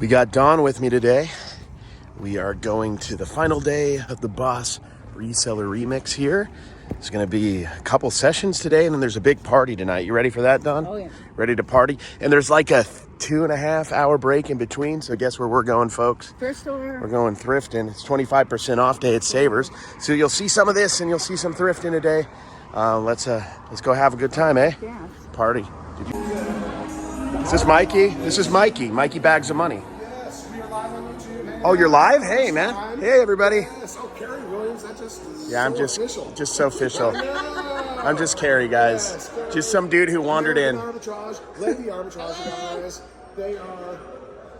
We got Dawn with me today. We are going to the final day of the Boss Reseller Remix here. It's going to be a couple sessions today, and then there's a big party tonight. You ready for that, Dawn? Oh, yeah. Ready to party? And there's like a 2.5 hour break in between, so guess where we're going, folks? Thrift store. We're going thrifting. It's 25% off day at Savers. So you'll see some of this, and you'll see some thrifting today. Let's go have a good time, eh? Yeah. Party. Is this Mikey? This is Mikey. Mikey Bags of Money. Yes, we are live on YouTube. Hey, Oh, you're live? Hey, man. Hey, everybody. yes, oh, Kerry Williams, that just Yeah, I'm so just official. so official. Yeah. I'm just Kerry, guys. Yes, Kerry. Just some dude who wandered in. Arbitrage, Lady Arbitrage, guys. They are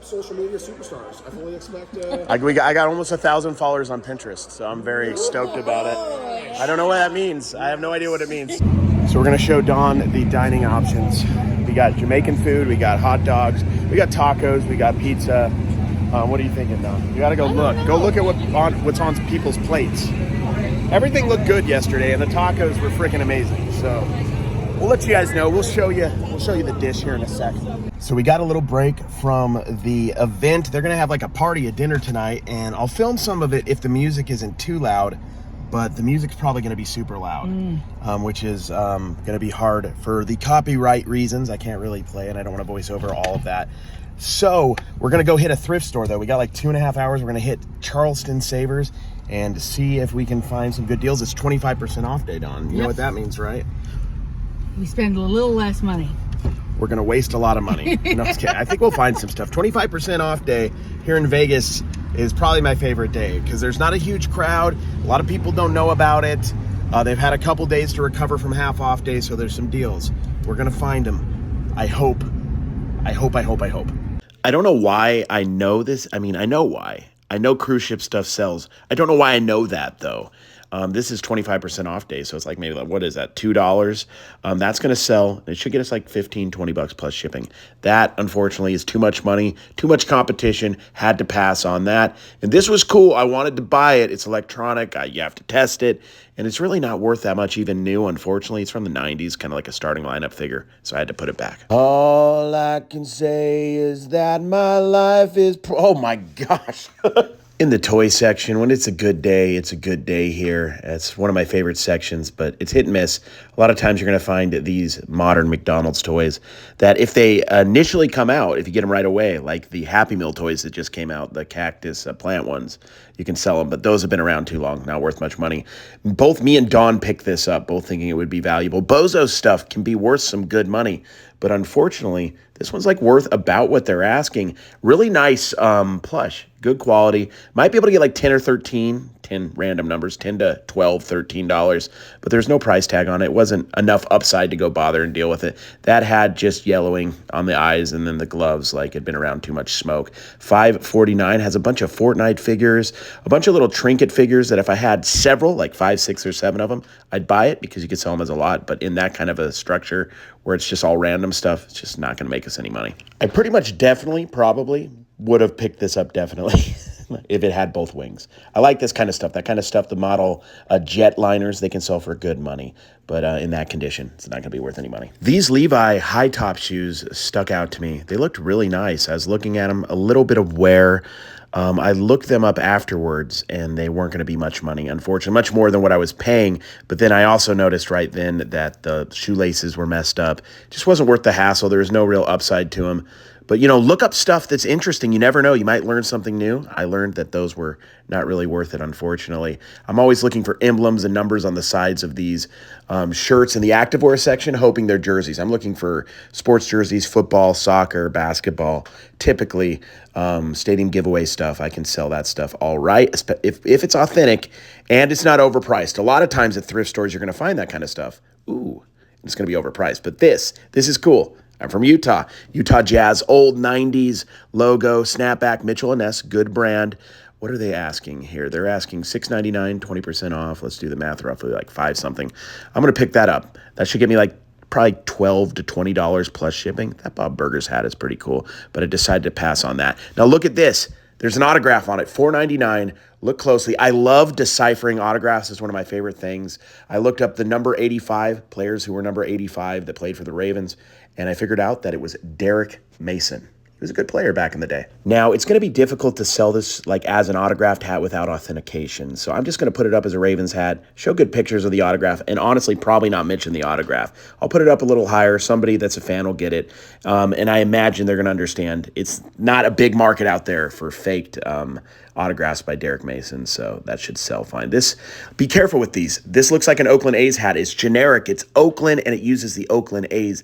social media superstars. I fully expect. I got almost 1,000 followers on Pinterest, so I'm very stoked about it. I don't know what that means. I have no idea what it means. So we're gonna show Dawn the dining options. We got Jamaican food, we got hot dogs, we got tacos, we got pizza. What are you thinking, Dawn? You gotta go look. Go look at what's on people's plates. Everything looked good yesterday, and the tacos were freaking amazing. So we'll let you guys know. We'll show you the dish here in a sec. So we got a little break from the event. They're gonna have like a party at dinner tonight, and I'll film some of it if the music isn't too loud. But the music's probably going to be super loud, which is going to be hard for the copyright reasons. I can't really play, and I don't want to voice over all of that. So we're going to go hit a thrift store, though. We got like 2.5 hours. We're going to hit Charleston Savers and see if we can find some good deals. It's 25% off day, Dawn. You know what that means, right? We spend a little less money. We're going to waste a lot of money. No, just kidding. I think we'll find some stuff. 25% off day here in Vegas is probably my favorite day because there's not a huge crowd. A lot of people don't know about it. They've had a couple days to recover from half off days, so there's some deals. We're going to find them. I hope. I don't know why I know this. I mean, I know why. I know cruise ship stuff sells. I don't know why I know that, though. This is 25% off day, so it's like maybe like, what is that, $2? That's going to sell. It should get us like $15-20 plus shipping. That, unfortunately, is too much money, too much competition. Had to pass on that. And this was cool. I wanted to buy it. It's electronic. You have to test it. And it's really not worth that much, even new, unfortunately. It's from the 90s, kind of like a starting lineup figure, so I had to put it back. All I can say is that my life is... oh, my gosh. In the toy section, when it's a good day here. It's one of my favorite sections, but it's hit and miss. A lot of times you're going to find these modern McDonald's toys that if they initially come out, if you get them right away, like the Happy Meal toys that just came out, the cactus plant ones, you can sell them, but those have been around too long, not worth much money. Both me and Dawn picked this up, both thinking it would be valuable. Bozo stuff can be worth some good money, but unfortunately, this one's like worth about what they're asking. Really nice plush, good quality. Might be able to get like 10 or 13, 10 random numbers, 10 to 12, $13, but there's no price tag on it. It wasn't enough upside to go bother and deal with it. That had just yellowing on the eyes, and then the gloves like had been around too much smoke. $5.49 has a bunch of Fortnite figures, a bunch of little trinket figures that if I had several, like 5, 6, or 7 of them, I'd buy it because you could sell them as a lot, but in that kind of a structure where it's just all random stuff, it's just not going to make us any money. I pretty much probably would have picked this up definitely if it had both wings. I like this kind of stuff. That kind of stuff, the model jet liners, they can sell for good money. But in that condition, it's not going to be worth any money. These Levi high top shoes stuck out to me. They looked really nice. I was looking at them, a little bit of wear. I looked them up afterwards, and they weren't going to be much money, unfortunately, much more than what I was paying. But then I also noticed right then that the shoelaces were messed up. Just wasn't worth the hassle. There was no real upside to them. But, you know, look up stuff that's interesting. You never know. You might learn something new. I learned that those were not really worth it, unfortunately. I'm always looking for emblems and numbers on the sides of these shirts in the activewear section, hoping they're jerseys. I'm looking for sports jerseys, football, soccer, basketball. Typically, stadium giveaway stuff. I can sell that stuff all right, if it's authentic and it's not overpriced. A lot of times at thrift stores, you're going to find that kind of stuff. Ooh, it's going to be overpriced. But this is cool. I'm from Utah. Utah Jazz, old 90s logo, snapback, Mitchell & Ness, good brand. What are they asking here? They're asking $6.99, 20% off. Let's do the math roughly, like 5 something. I'm going to pick that up. That should get me like probably $12 to $20 plus shipping. That Bob Burgers hat is pretty cool, but I decided to pass on that. Now look at this. There's an autograph on it, $4.99. Look closely. I love deciphering autographs. It's one of my favorite things. I looked up the number 85, players who were number 85 that played for the Ravens, and I figured out that it was Derek Mason. was a good player back in the day. Now, it's going to be difficult to sell this like as an autographed hat without authentication. So I'm just going to put it up as a Ravens hat, show good pictures of the autograph, and honestly probably not mention the autograph. I'll put it up a little higher. Somebody that's a fan will get it. And I imagine they're going to understand it's not a big market out there for faked autographs by Derek Mason, so that should sell fine. Be careful with these. This looks like an Oakland A's hat. It's generic. It's Oakland, and it uses the Oakland A's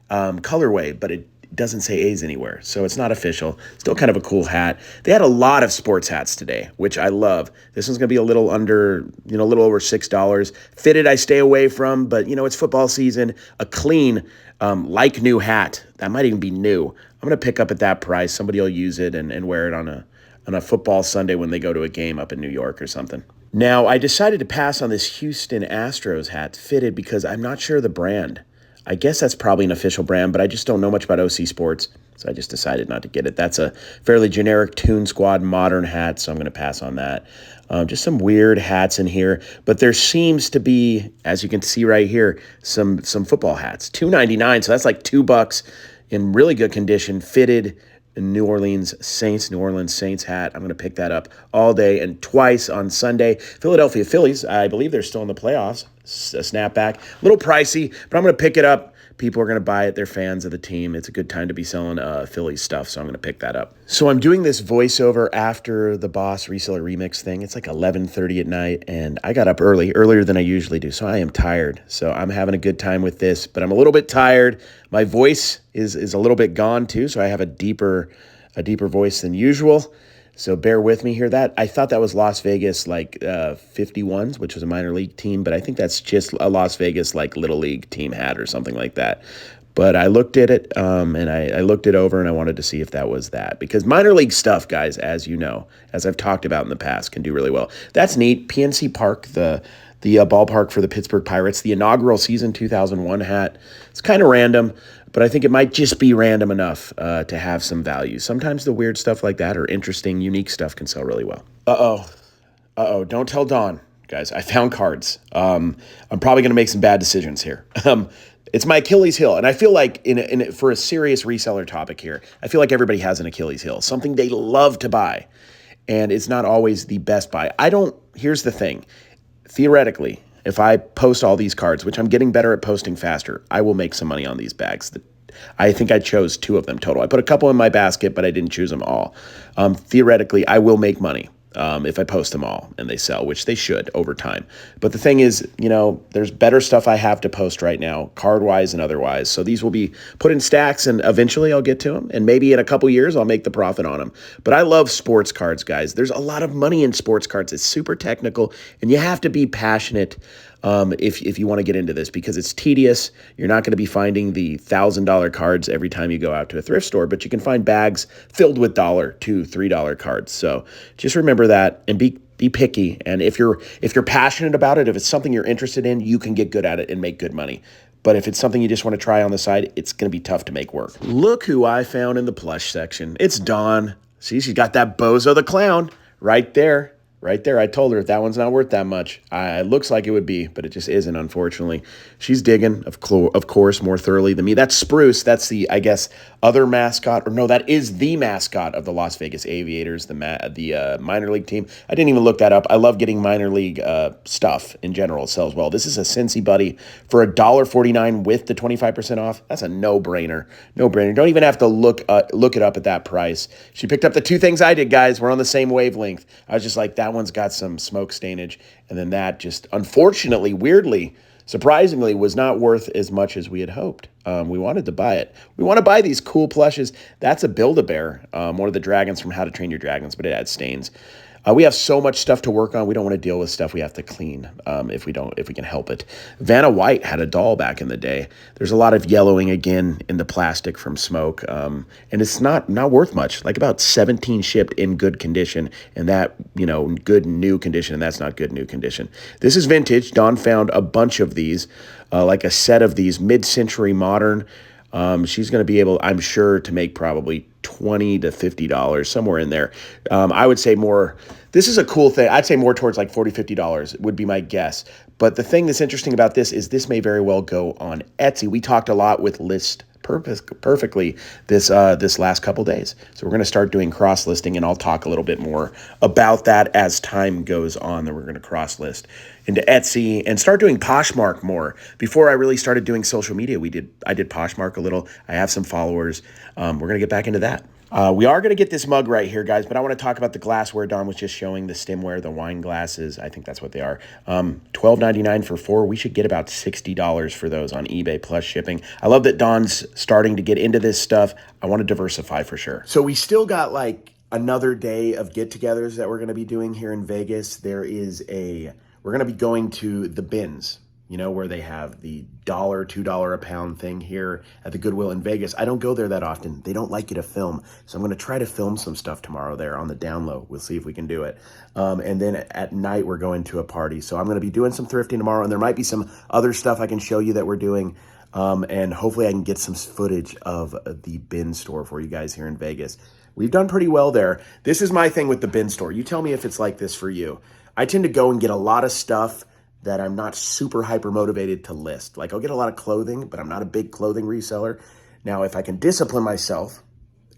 colorway, but it doesn't say A's anywhere, so it's not official. Still kind of a cool hat. They had a lot of sports hats today, which I love. This one's going to be a little under, a little over $6. Fitted, I stay away from, but, it's football season. A clean, like new hat. That might even be new. I'm going to pick up at that price. Somebody will use it and wear it on a football Sunday when they go to a game up in New York or something. Now, I decided to pass on this Houston Astros hat fitted because I'm not sure the brand. I guess that's probably an official brand, but I just don't know much about OC Sports, so I just decided not to get it. That's a fairly generic Toon Squad modern hat, so I'm going to pass on that. Just some weird hats in here, but there seems to be, as you can see right here, some football hats. $2.99, so that's like $2 in really good condition, fitted New Orleans Saints hat. I'm going to pick that up all day and twice on Sunday. Philadelphia Phillies, I believe they're still in the playoffs. A snapback. A little pricey, but I'm going to pick it up. People are going to buy it. They're fans of the team. It's a good time to be selling Phillies stuff, so I'm going to pick that up. So I'm doing this voiceover after the Boss Reseller Remix thing. It's like 11:30 at night, and I got up earlier than I usually do, so I am tired. So I'm having a good time with this, but I'm a little bit tired. My voice is a little bit gone too, so I have a deeper voice than usual. So bear with me here. I thought that was Las Vegas 51s, which was a minor league team, but I think that's just a Las Vegas little league team hat or something like that. But I looked at it and I looked it over and I wanted to see if that was that, because minor league stuff, guys, as you know, as I've talked about in the past, can do really well. That's neat. PNC Park, the ballpark for the Pittsburgh Pirates, the inaugural season 2001 hat. It's kind of random, but I think it might just be random enough to have some value. Sometimes the weird stuff like that or interesting, unique stuff can sell really well. Uh-oh, don't tell Dawn, guys. I found cards. I'm probably going to make some bad decisions here. It's my Achilles heel, and I feel like for a serious reseller topic here, I feel like everybody has an Achilles heel, something they love to buy, and it's not always the best buy. Here's the thing. Theoretically, if I post all these cards, which I'm getting better at posting faster, I will make some money on these bags. I think I chose 2 of them total. I put a couple in my basket, but I didn't choose them all. Theoretically, I will make money if I post them all and they sell, which they should over time. But the thing is, there's better stuff I have to post right now, card-wise and otherwise. So these will be put in stacks, and eventually I'll get to them. And maybe in a couple years, I'll make the profit on them. But I love sports cards, guys. There's a lot of money in sports cards. It's super technical, and you have to be passionate if you want to get into this, because it's tedious. You're not going to be finding the $1,000 cards every time you go out to a thrift store, but you can find bags filled with $1, $2, $3 cards. So just remember that and be picky. And if you're passionate about it, if it's something you're interested in, you can get good at it and make good money. But if it's something you just want to try on the side, it's going to be tough to make work. Look who I found in the plush section. It's Dawn. See, she's got that Bozo the Clown right there. Right there, I told her that one's not worth that much. It looks like it would be, but it just isn't, unfortunately. She's digging, of course, more thoroughly than me. That's Spruce. That's the, I guess, other mascot. Or no, that is the mascot of the Las Vegas Aviators, the minor league team. I didn't even look that up. I love getting minor league stuff in general. It sells well. This is a Cincy Buddy for $1.49 with the 25% off. That's a no-brainer. No-brainer. Don't even have to look it up at that price. She picked up the 2 things I did, guys. We're on the same wavelength. I was just like, that one's got some smoke stainage, and then that just, unfortunately, weirdly, surprisingly, was not worth as much as we had hoped. We wanted to buy it. We want to buy these cool plushes. That's a Build-A-Bear, one of the dragons from How to Train Your Dragons, but it had stains. We have so much stuff to work on. We don't want to deal with stuff we have to clean if we can help it. Vanna White had a doll back in the day. There's a lot of yellowing again in the plastic from smoke, and it's not worth much. Like about 17 shipped in good condition, and that good new condition, and that's not good new condition. This is vintage. Dawn found a bunch of these, like a set of these mid-century modern. She's going to be able, I'm sure, to make probably $20 to $50, somewhere in there. I would say more, this is a cool thing. I'd say more towards like $40, $50 would be my guess. But the thing that's interesting about this may very well go on Etsy. We talked a lot with List perfectly this last couple days. So we're going to start doing cross listing, and I'll talk a little bit more about that as time goes on. That we're going to cross list into Etsy and start doing Poshmark more. Before I really started doing social media, I did Poshmark a little. I have some followers. We're going to get back into that. We are going to get this mug right here, guys, but I want to talk about the glassware. Don was just showing the stemware, the wine glasses. I think that's what they are. $12.99 for 4. We should get about $60 for those on eBay plus shipping. I love that Don's starting to get into this stuff. I want to diversify for sure. So we still got like another day of get-togethers that we're going to be doing here in Vegas. We're going to be going to the bins, you know, where they have the $2 a pound thing here at the Goodwill in Vegas. I don't go there that often. They don't like you to film. So I'm going to try to film some stuff tomorrow there on the down low. We'll see if we can do it. And then at night, we're going to a party. So I'm going to be doing some thrifting tomorrow. And there might be some other stuff I can show you that we're doing. And hopefully I can get some footage of the bin store for you guys here in Vegas. We've done pretty well there. This is my thing with the bin store. You tell me if it's like this for you. I tend to go and get a lot of stuff that I'm not super hyper motivated to list. Like I'll get a lot of clothing, but I'm not a big clothing reseller. Now, if I can discipline myself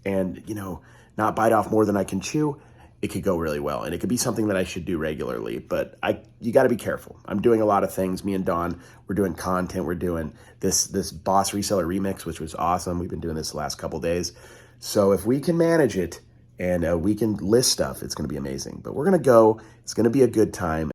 and, you know, not bite off more than I can chew, it could go really well. And it could be something that I should do regularly, but you got to be careful. I'm doing a lot of things. Me and Dawn, we're doing content. We're doing this Boss Reseller Remix, which was awesome. We've been doing this the last couple days. So if we can manage it and we can list stuff, it's going to be amazing. But we're going to go. It's going to be a good time.